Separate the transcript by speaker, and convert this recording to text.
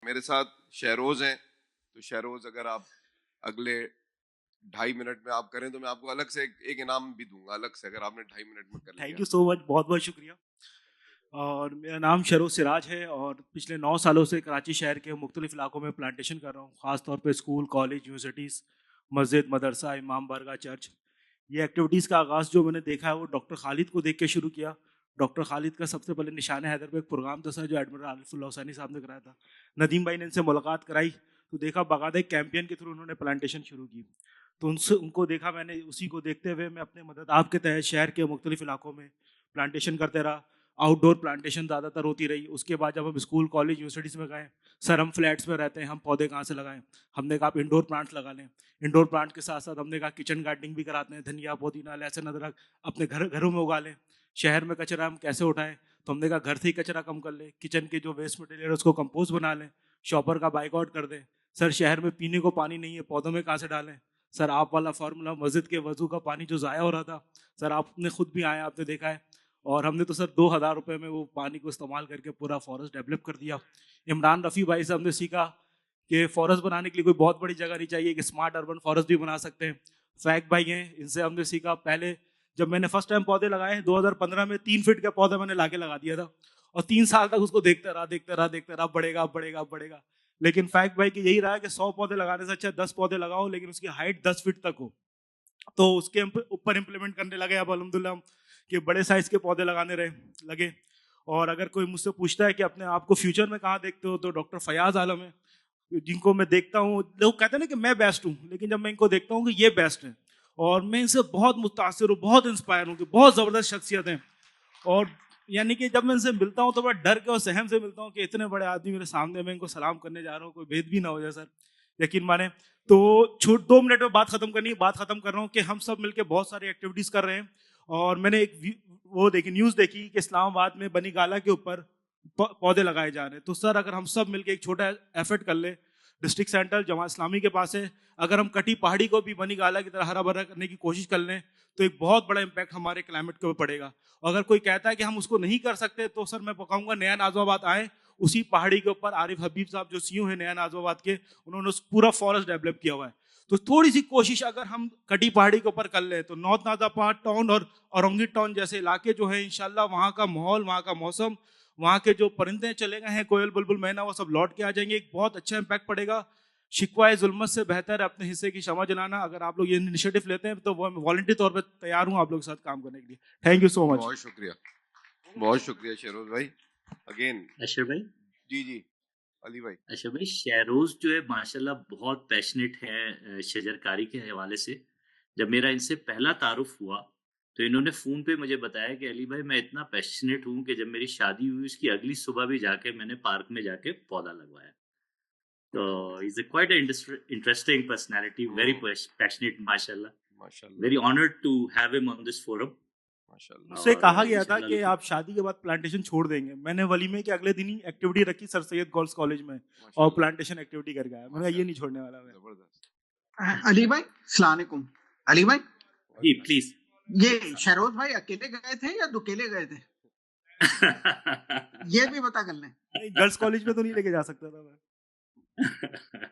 Speaker 1: मेरे साथ शहरोज हैं, तो शहरोज अगर आप अगले 2.5 मिनट में आप करें तो मैं आपको अलग से एक इनाम भी दूंगा अलग से, अगर आपने 2.5 मिनट में कर लिया।
Speaker 2: थैंक यू सो मच, बहुत बहुत शुक्रिया। और मेरा नाम शरोज सिराज है और पिछले 9 सालों से कराची शहर के मुख्तलिफ इलाकों में प्लांटेशन कर रहा हूँ, ख़ासतौर पे स्कूल, कॉलेज, यूनिवर्सिटीज़, मस्जिद, मदरसा, इमाम बारगाह, चर्च। ये एक्टिविटीज़ का आगाज़ जो मैंने देखा है वो डॉक्टर खालिद को देख के शुरू किया। डॉक्टर खालिद का सबसे पहले निशान हैदर पे एक प्रोग्राम था सर, जो एडमिरल आरिफुल्लाह हुसैनी साहब ने कराया था। नदीम भाई ने इनसे मुलाकात कराई तो देखा बाकायदा एक कैंपेन के थ्रू उन्होंने प्लांटेशन शुरू की। तो उनसे उनको देखा मैंने, उसी को देखते हुए मैं अपने मदद आपके तहत शहर के मुख्तलिफ इलाकों में प्लांटेशन करते रहा। आउटडोर प्लांटेशन ज़्यादातर होती रही। उसके बाद जब हम स्कूल, कॉलेज, यूनिवर्सिटीज़ में गए, सर हम फ्लैट्स में रहते हैं, हम पौधे कहाँ से लगाएं? हमने कहा आप इंडोर प्लांट्स लगा लें। इंडोर प्लांट के साथ साथ हमने कहा किचन गार्डनिंग भी कराते हैं, धनिया, पुदीना, लहसुन, अदरक अपने घरों में उगा लें। शहर में कचरा हम कैसे उठाएं? तो हमने कहा घर से ही कचरा कम कर लें, किचन के जो वेस्ट मटेरियल है उसको कंपोस्ट बना लें, शॉपर का बाइकआउट कर दें। सर शहर में पीने को पानी नहीं है, पौधों में कहाँ से डालें? सर आप वाला फार्मूला, मस्जिद के वजू का पानी जो ज़ाया हो रहा था, सर आपने खुद भी आया, आपने देखा है। और हमने तो सर 2,000 रुपये में वो पानी को इस्तेमाल करके पूरा फॉरेस्ट डेवलप कर दिया। इमरान रफ़ी भाई से हमने सीखा कि फॉरेस्ट बनाने के लिए कोई बहुत बड़ी जगह नहीं चाहिए, कि स्मार्ट अर्बन फॉरेस्ट भी बना सकते हैं। फैक भाई हैं, इनसे हमने सीखा। पहले जब मैंने फर्स्ट टाइम पौधे लगाए 2015 में, 3 फीट का पौधा मैंने लाके लगा दिया था और 3 साल तक उसको देखते रहा, अब बढ़ेगा, अब बढ़ेगा, अब बढ़ेगा। लेकिन फैक्ट भाई की यही रहा है कि 100 पौधे लगाने से अच्छा 10 पौधे लगाओ, लेकिन उसकी हाइट 10 फीट तक हो। तो उसके ऊपर इम्प्लीमेंट करने लगे अब अल्हम्दुलिल्लाह हम, कि बड़े साइज के पौधे लगाने लगे। और अगर कोई मुझसे पूछता है कि अपने आप को फ्यूचर में कहाँ देखते हो, तो डॉक्टर फयाज आलम है, जिनको मैं देखता हूँ। लोग कहते हैं ना कि मैं बेस्ट हूँ, लेकिन जब मैं इनको देखता हूँ कि ये बेस्ट है, और मैं इनसे बहुत मुतासिर हूँ, बहुत इंस्पायर हूँ कि बहुत ज़बरदस्त शख्सियत हैं। और यानी कि जब मैं इनसे मिलता हूँ तो बड़ा डर के और सहम से मिलता हूँ कि इतने बड़े आदमी मेरे सामने, मैं इनको सलाम करने जा रहा हूँ, कोई भेद भी ना हो जाए सर, यकीन माने। तो 2 मिनट में बात खत्म करनी है, बात खत्म कर रहा हूँ कि हम सब मिलकर बहुत सारी एक्टिविटीज़ कर रहे हैं। और मैंने एक वो देखी, न्यूज़ देखी कि इस्लामाबाद में बनी गाला के ऊपर पौधे लगाए जा रहे हैं। तो सर अगर हम सब मिलकर एक छोटा एफर्ट कर ले, डिस्ट्रिक्ट सेंटर जमात इस्लामी के पास है, अगर हम कटी पहाड़ी को भी बनी गाला की तरह हरा भरा करने की कोशिश कर लें तो एक बहुत बड़ा इम्पैक्ट हमारे क्लाइमेट के ऊपर पड़ेगा। अगर कोई कहता है कि हम उसको नहीं कर सकते, तो सर मैं कहूँगा नया नाज़िमाबाद आए, उसी पहाड़ी के ऊपर आरिफ हबीब साहब जो सीईओ हैं नया नाज़िमाबाद के, उन्होंने पूरा फॉरेस्ट डेवलप किया हुआ है। तो थोड़ी सी कोशिश अगर हम कटी पहाड़ी के ऊपर कर लें, तो नॉर्थ नाज़िमाबाद टाउन और औरंगी टाउन जैसे इलाके जो है, इंशाल्लाह वहाँ का माहौल, वहाँ का मौसम, वहाँ के जो परिंदे चले गए हैं, कोयल, बुलबुल, मैना, वो सब लौट के आ जाएंगे। एक बहुत अच्छा इम्पैक्ट पड़ेगा। शिकवा जुल्मत से बेहतर है अपने हिस्से की क्षमा जलाना। अगर आप लोग ये इनिशिएटिव लेते हैं तो वो मैं वॉलंटियर तौर पर तैयार हूँ आप लोग के साथ काम करने के लिए। Thank you so much.
Speaker 1: बहुत शुक्रिया शेरोज भाई। अगेन
Speaker 3: अशर भाई।
Speaker 1: जी जी अली भाई।
Speaker 3: अच्छा भाई, शहरोज जो है माशाल्लाह बहुत पैशनेट है शजरकारी के हवाले से। जब मेरा इनसे पहला तारुफ हुआ तो इन्होंने फ़ोन पे मुझे बताया कि अली भाई मैं इतना पैशनेट हूँ कि जब मेरी शादी हुई उसकी अगली सुबह भी जाके मैंने पार्क में जाके पौधा लगवाया। तो is a quite interesting personality, very passionate माशाल्लाह। Very honoured to have him on this forum.
Speaker 2: मुझसे कहा गया था कि आप शादी के बाद प्लांटेशन छोड़ देंगे। मैंने वलीमे के अगले दिन ही एक्टिविटी रखी सर सैयद गर्ल्स कॉलेज में और प्लांटेशन एक्टिविटी करके आया। मैंने ये नहीं छोड़ने वाला मैं।
Speaker 4: जबरदस्त। अली भाई अस्सलाम वालेकुम। अली भाई
Speaker 3: जी प्लीज।
Speaker 4: ये शहरोज भाई अकेले गए थे या दुकेले गए थे? ये भी पता कर लें।
Speaker 2: गर्ल्स कॉलेज में तो नहीं लेके जा सकता था मैं।